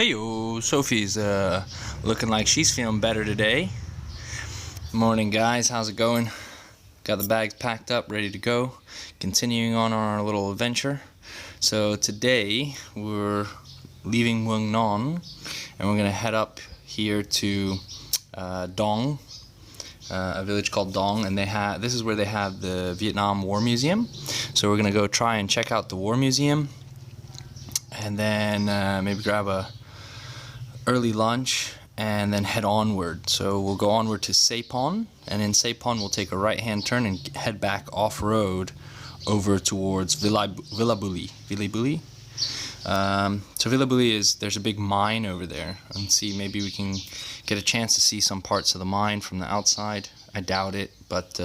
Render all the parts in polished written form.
Hey-yo, Sophie's looking like she's feeling better today. Morning guys, how's it going? Got the bags packed up, ready to go. Continuing on our little adventure. So today we're leaving Muang Nong and we're gonna head up here to Dong, a village called Dong, and this is where they have the Vietnam War Museum. So we're gonna go try and check out the War Museum and then maybe grab a early lunch and then head onward. So we'll go onward to Saipon, and in Saipon we'll take a right hand turn and head back off-road over towards Vilabouly. So Vilabouly there's a big mine over there, and see, maybe we can get a chance to see some parts of the mine from the outside. I doubt it, but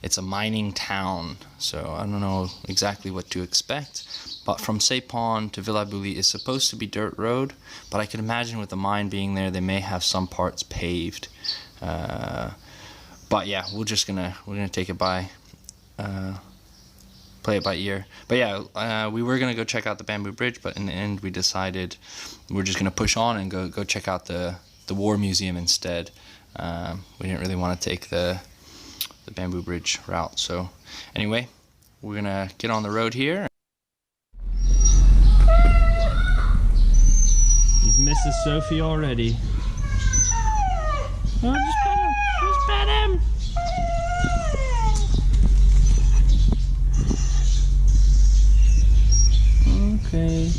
it's a mining town, so I don't know exactly what to expect. But from Saipon to Vilabouly is supposed to be dirt road, but I can imagine with the mine being there, they may have some parts paved. But yeah, we're gonna take it by, play it by ear. But yeah, we were gonna go check out the bamboo bridge, but in the end we decided we're just gonna push on and go check out the War Museum instead. We didn't really want to take the bamboo bridge route. So anyway, we're gonna get on the road here. He's Mrs. Sophie already. Oh, just pet him. Just pet him. Okay.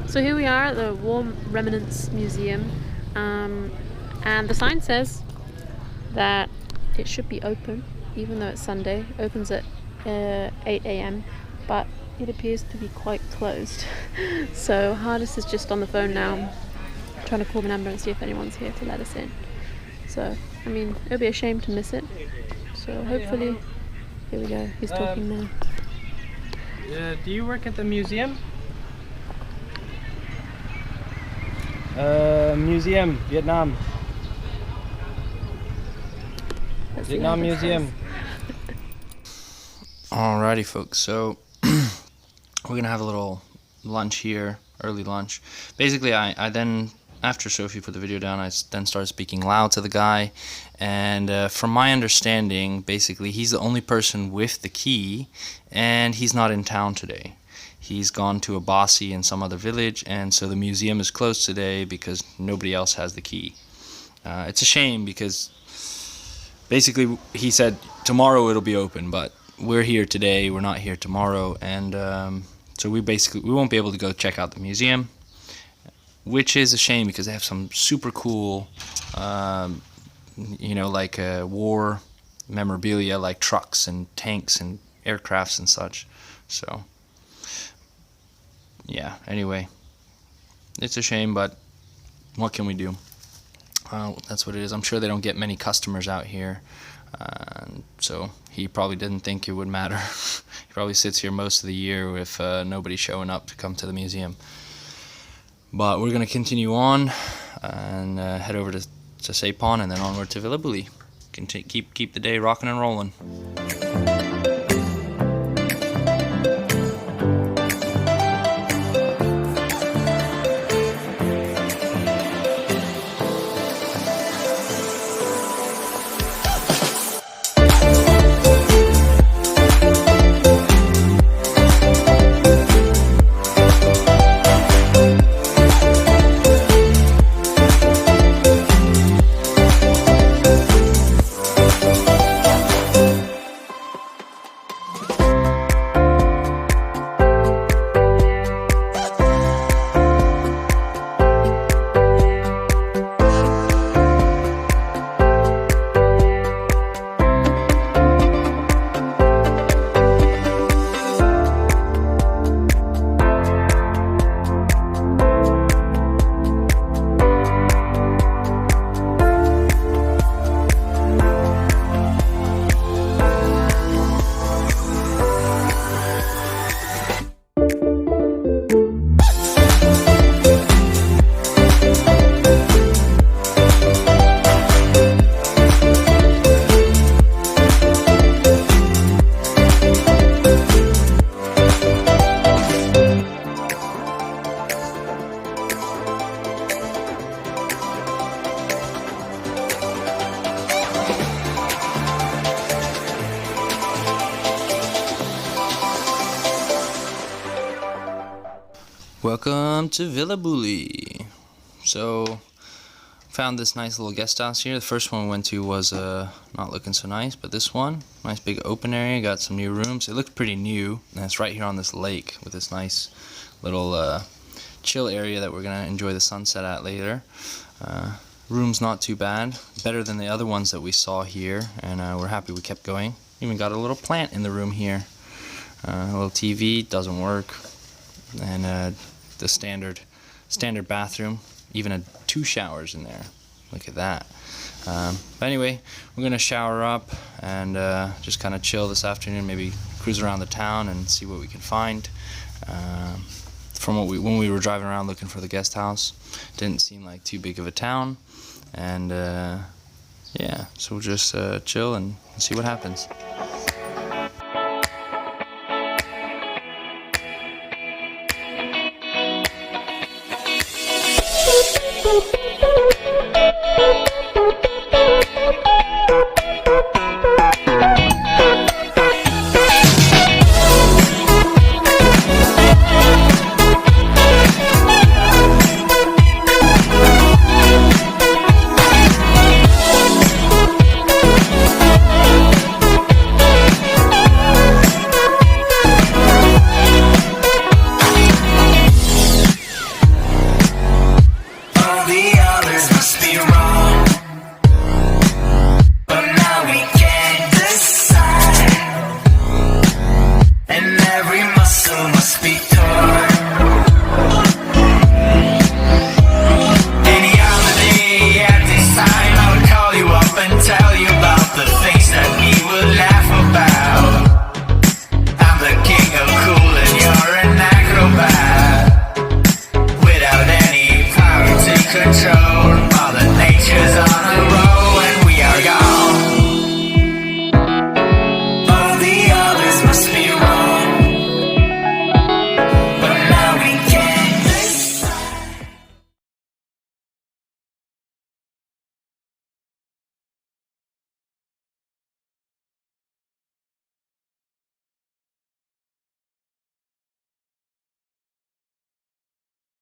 So here we are at the War Remnants Museum, and the sign says that it should be open, even though it's Sunday. It opens at 8 AM, but it appears to be quite closed. So Hardest is just on the phone now, trying to call the number and see if anyone's here to let us in. So, I mean, it would be a shame to miss it. So hopefully, here we go, he's talking now. Do you work at the museum? Museum, Vietnam. Vietnam Museum. Alrighty folks, so we're gonna have a little lunch here, early lunch. Basically I then, after Sophie put the video down, I then started speaking loud to the guy, and from my understanding, basically he's the only person with the key and he's not in town today. He's gone to a bossy in some other village, and so the museum is closed today because nobody else has the key. It's a shame because basically he said tomorrow it'll be open, but we're here today, we're not here tomorrow, and so we won't be able to go check out the museum, which is a shame because they have some super cool, you know, like war memorabilia, like trucks and tanks and aircrafts and such. So yeah, anyway, it's a shame, but what can we do? That's what it is. I'm sure they don't get many customers out here, so he probably didn't think it would matter. He probably sits here most of the year with nobody showing up to come to the museum. But we're going to continue on and head over to Saipon and then onward to Vilabouly. Keep the day rocking and rolling. Welcome to Vilabouly. So, found this nice little guest house here. The first one we went to was not looking so nice, but this one, nice big open area, got some new rooms. It looks pretty new, and it's right here on this lake with this nice little chill area that we're gonna enjoy the sunset at later. Room's not too bad, better than the other ones that we saw here, and we're happy we kept going. Even got a little plant in the room here. A little TV, doesn't work, and the standard bathroom, even had 2 showers in there. Look at that. But anyway, we're gonna shower up and just kind of chill this afternoon, maybe cruise around the town and see what we can find. From when we were driving around looking for the guest house, didn't seem like too big of a town, and yeah, so we'll just chill and see what happens. Boop.